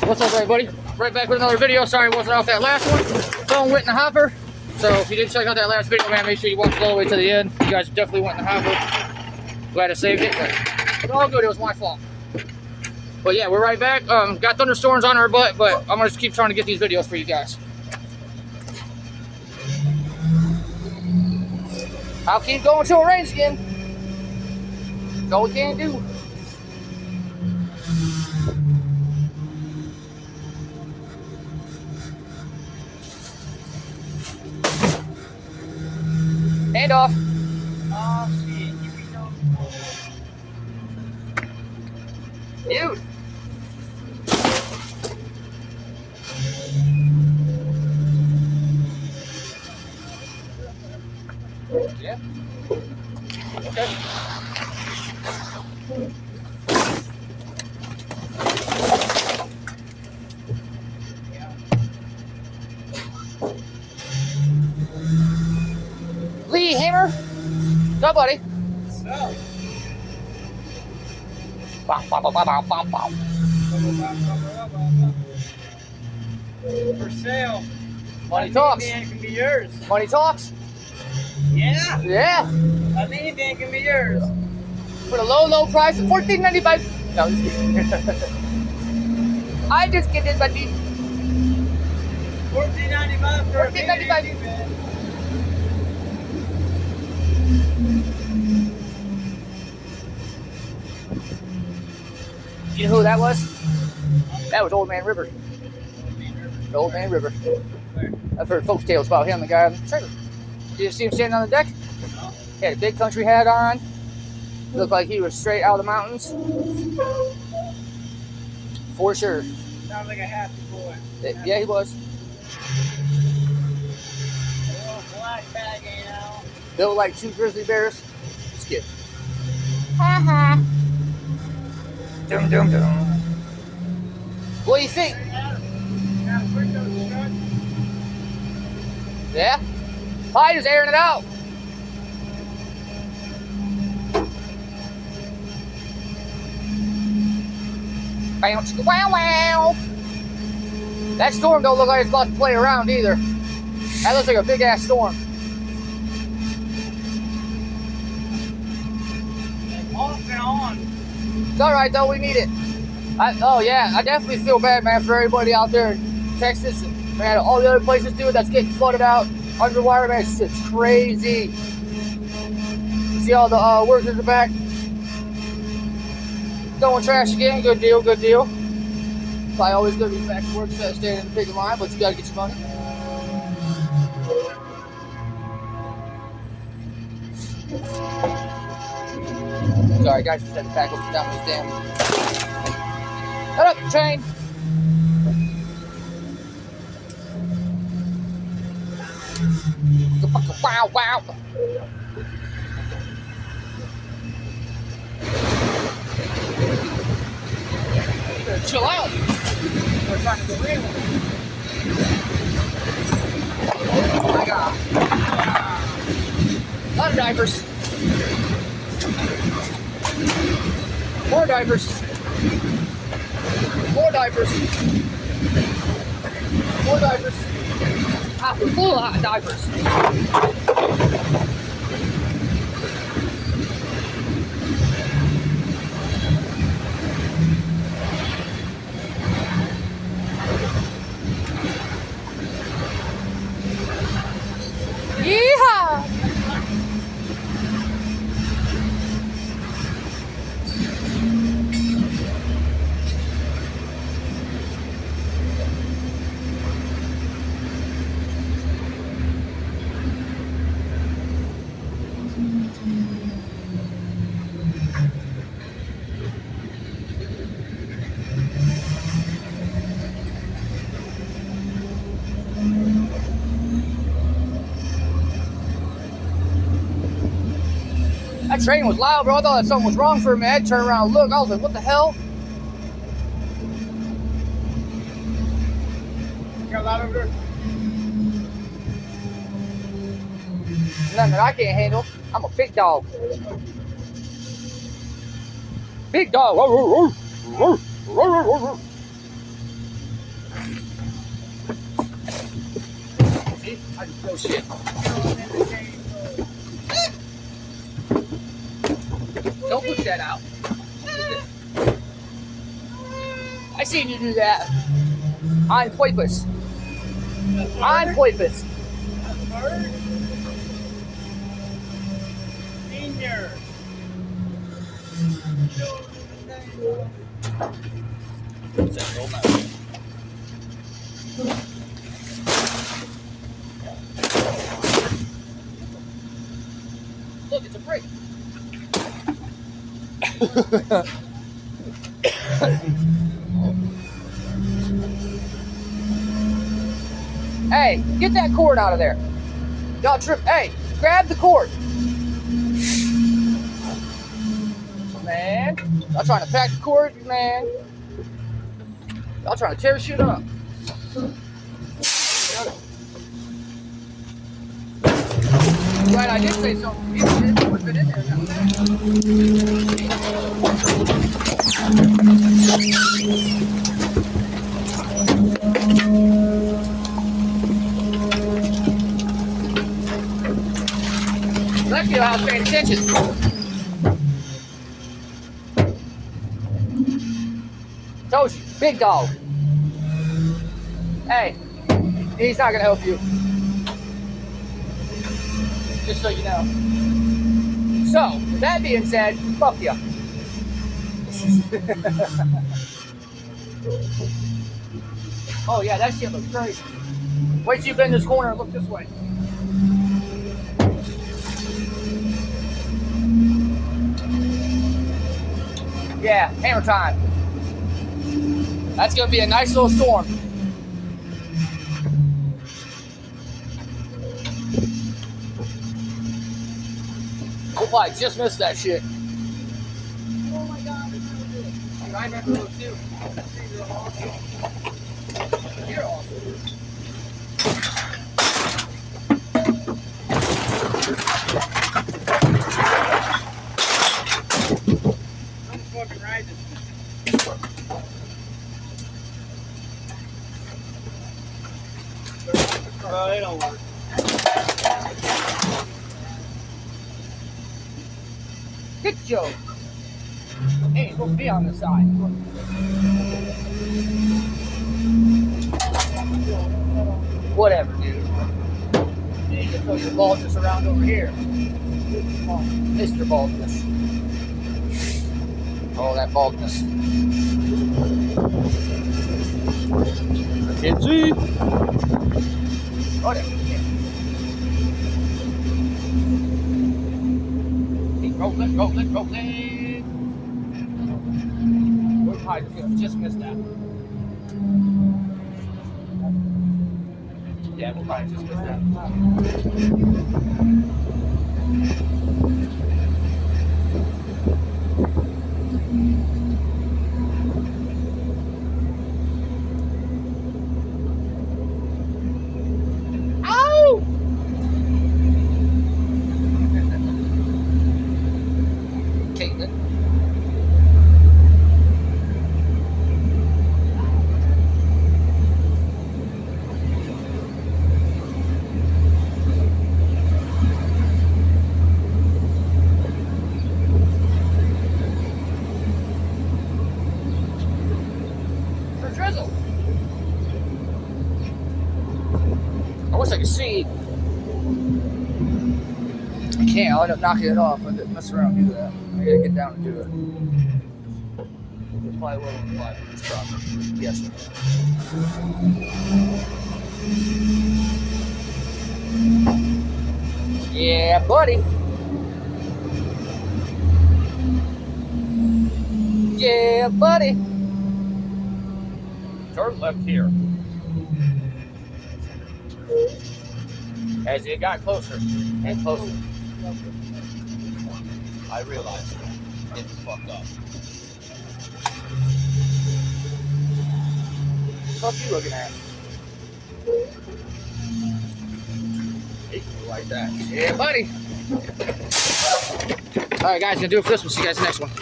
What's up, everybody? Right back with another video. Sorry I wasn't off that last one. Phone went in the hopper. So if you didn't check out that last video, man, make sure you watch it all the way to the end. You guys definitely went in the hopper. Glad I saved it, but all good. It was my fault. But yeah, we're right back. Got thunderstorms on our butt, but I'm gonna just keep trying to get these videos for you guys. I'll keep going till it rains again. That's all we can do. Hand off. Oh shit, here we go. Dude. Yeah. Okay. Lee, hammer. Go, buddy. So. Bow, bow, bow, bow, bow, bow. For sale. Money talks. Anything can be yours. Money talks. Yeah. Yeah. Anything can be yours. For the low, low price of $14.95. No, just kidding. I just kidding, buddy. $14.95 for $14.95. You know who that was? That was Old Man River. The Old Man River. I've heard folks tales about him, the guy on the trailer. Did you see him standing on the deck? He had a big country hat on. Looked like he was straight out of the mountains. For sure. Sounds like a happy boy. Yeah, he was. A little black bag, you know. Built like two grizzly bears. Just kidding. Ha ha. Dum dum dum. What do you think? Yeah? Probably just airing it out. Bounce, wow, wow. That storm don't look like it's about to play around either. That looks like a big ass storm. Off and on. It's alright though, we need it. Oh yeah, I definitely feel bad, man, for everybody out there in Texas and man, all the other places too that's getting flooded out. Underwire, man, it's crazy. You see all the workers are back. Throwing trash again, good deal, good deal. Probably always good to be back to work instead of staying in the big line, but you gotta get your money. Sorry guys, just had to back up and down this damn. Shut up, train! Wow, wow! Chill out! We're trying to go real. Oh my god. A lot of diapers. More diapers. More diapers. More diapers. Hopper full of diapers. Yeehaw! That train was loud, bro. I thought that something was wrong for me. I had to turn around and look. I was like, what the hell? Got loud over there? Nothing that I can't handle. I'm a big dog. Big dog. Oh shit. Don't push that out. I seen you do that. On purpose. On purpose. Senior. Look, it's a break. Hey, get that cord out of there. Y'all trip. Hey, grab the cord. Man, y'all trying to pack the cord, man. Y'all trying to tear shit up. Glad I did say something. You did put it in there. Lucky I was paying attention. Told you, big dog. Hey, he's not gonna help you. Just so you know. So, with that being said, fuck you. Oh yeah, that shit looks crazy. Wait till you bend this corner and look this way. Yeah, hammer time. That's gonna be a nice little storm. We'll probably just missed that shit. Oh my god, this is good. I remember those too. You're awesome. I'm fucking right this. Oh, they don't work. Kick joke. Hey, you're supposed to be on this side. Whatever, dude. Yeah, you can throw your baldness around over here. Mr. Baldness. Oh, that baldness. I can't see. Whatever. Keep rolling, rolling, rolling. We're probably just missed that. Yeah, we'll probably just missed that. I wish I could see. I can't. I'll end up knocking it off. I'll mess around and do that. I gotta get down and do it. It's probably well over 5 minutes, probably. Yes. Yeah, buddy. Yeah, buddy. Turn left here. As it got closer and closer, I realized it was fucked up. What you looking at? Like that. Yeah, buddy. All right, guys, gonna do it for this one. See you guys next one.